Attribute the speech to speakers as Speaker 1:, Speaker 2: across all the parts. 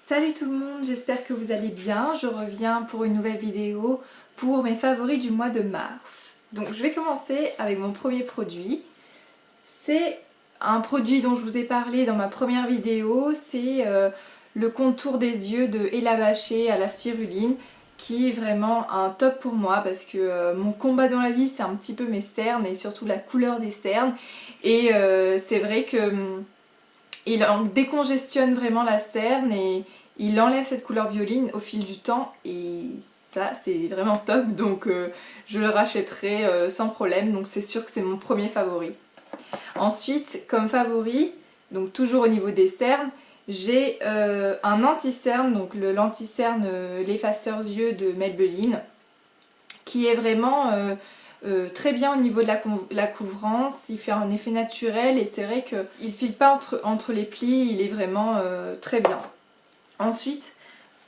Speaker 1: Salut tout le monde, j'espère que vous allez bien. Je reviens pour une nouvelle vidéo pour mes favoris du mois de mars. Donc je vais commencer avec mon premier produit. C'est un produit dont je vous ai parlé dans ma première vidéo, c'est le contour des yeux de Ella Baché à la spiruline, qui est vraiment un top pour moi parce que mon combat dans la vie c'est un petit peu mes cernes et surtout la couleur des cernes. Et c'est vrai que il décongestionne vraiment la cerne et il enlève cette couleur violine au fil du temps et ça c'est vraiment top, donc je le rachèterai sans problème, donc c'est sûr que c'est mon premier favori. Ensuite, comme favori, donc toujours au niveau des cernes, j'ai un anti-cerne, donc l'anti-cerne l'effaceur yeux de Maybelline, qui est vraiment très bien au niveau de la couvrance. Il fait un effet naturel et c'est vrai qu'il ne file pas entre les plis, il est vraiment très bien. Ensuite,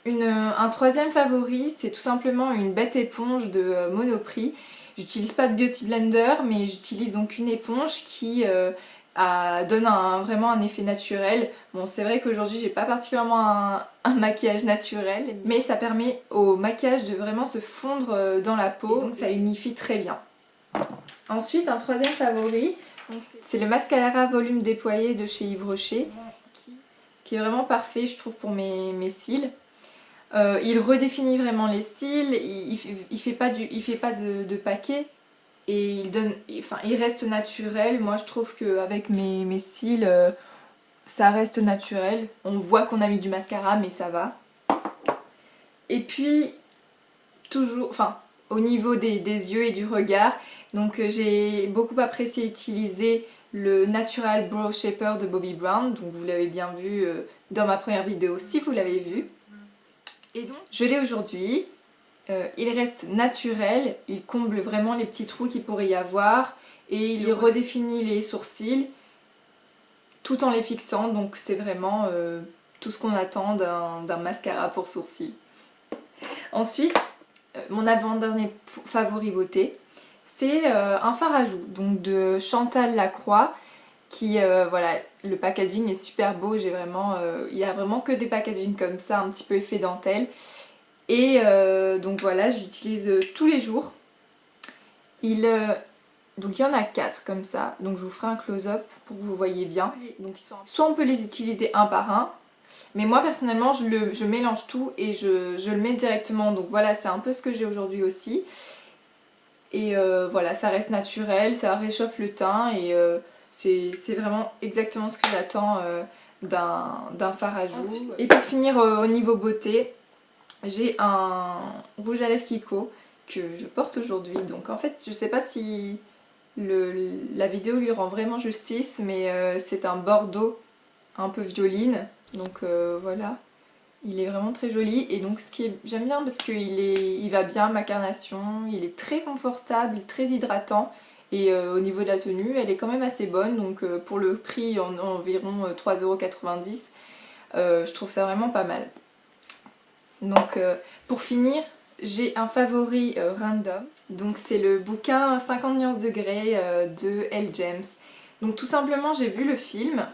Speaker 1: un troisième favori, c'est tout simplement une bête éponge de Monoprix. J'utilise pas de Beauty Blender, mais j'utilise donc une éponge qui donne vraiment un effet naturel. Bon, c'est vrai qu'aujourd'hui j'ai pas particulièrement un maquillage naturel, mais ça permet au maquillage de vraiment se fondre dans la peau, donc ça unifie très bien. Ensuite, un troisième favori, c'est le mascara volume déployé de chez Yves Rocher, qui est vraiment parfait je trouve pour mes cils. Il redéfinit vraiment les cils, il fait pas de paquet et il reste naturel. Moi je trouve qu'avec mes cils ça reste naturel. On voit qu'on a mis du mascara mais ça va. Et puis toujours, au niveau des yeux et du regard, donc j'ai beaucoup apprécié utiliser le Natural Brow Shaper de Bobbi Brown, donc vous l'avez bien vu dans ma première vidéo si vous l'avez vu. Et donc je l'ai aujourd'hui, il reste naturel, il comble vraiment les petits trous qu'il pourrait y avoir et il redéfinit les sourcils tout en les fixant, donc c'est vraiment tout ce qu'on attend d'un mascara pour sourcils. Ensuite, mon avant-dernier favori beauté, c'est un fard à joues, donc de Chantal Lacroix, qui, voilà, le packaging est super beau, il y a vraiment que des packagings comme ça, un petit peu effet dentelle. Et donc voilà, je l'utilise tous les jours. Donc il y en a 4 comme ça, donc je vous ferai un close-up pour que vous voyez bien. Donc, soit on peut les utiliser un par un, mais moi personnellement je mélange tout et je le mets directement, donc voilà, c'est un peu ce que j'ai aujourd'hui aussi. Et voilà, ça reste naturel, ça réchauffe le teint et c'est vraiment exactement ce que j'attends d'un fard à joues. Et pour finir au niveau beauté, j'ai un rouge à lèvres Kiko que je porte aujourd'hui, donc en fait je sais pas si la vidéo lui rend vraiment justice, mais c'est un bordeaux un peu violine, donc voilà. Il est vraiment très joli et donc j'aime bien parce qu'il va bien à ma carnation, il est très confortable, très hydratant et au niveau de la tenue elle est quand même assez bonne, donc pour le prix environ 3,90 €, je trouve ça vraiment pas mal. Donc pour finir, j'ai un favori random, donc c'est le bouquin 50 nuances de Grey de Elle James. Donc tout simplement j'ai vu le film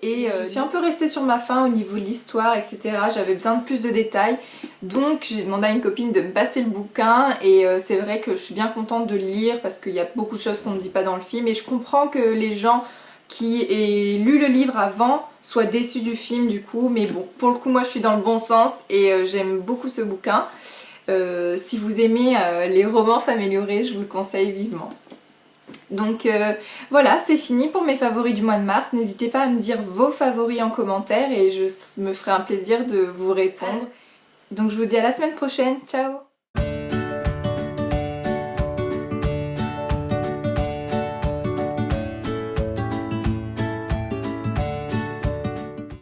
Speaker 1: et je suis un peu restée sur ma faim au niveau de l'histoire, etc. J'avais besoin de plus de détails, donc j'ai demandé à une copine de me passer le bouquin et c'est vrai que je suis bien contente de le lire parce qu'il y a beaucoup de choses qu'on ne dit pas dans le film et je comprends que les gens qui aient lu le livre avant soient déçus du film du coup, mais bon, pour le coup moi je suis dans le bon sens et j'aime beaucoup ce bouquin. Si vous aimez les romances améliorées, je vous le conseille vivement. Donc voilà, c'est fini pour mes favoris du mois de mars. N'hésitez pas à me dire vos favoris en commentaire et je me ferai un plaisir de vous répondre. Donc je vous dis à la semaine prochaine, ciao!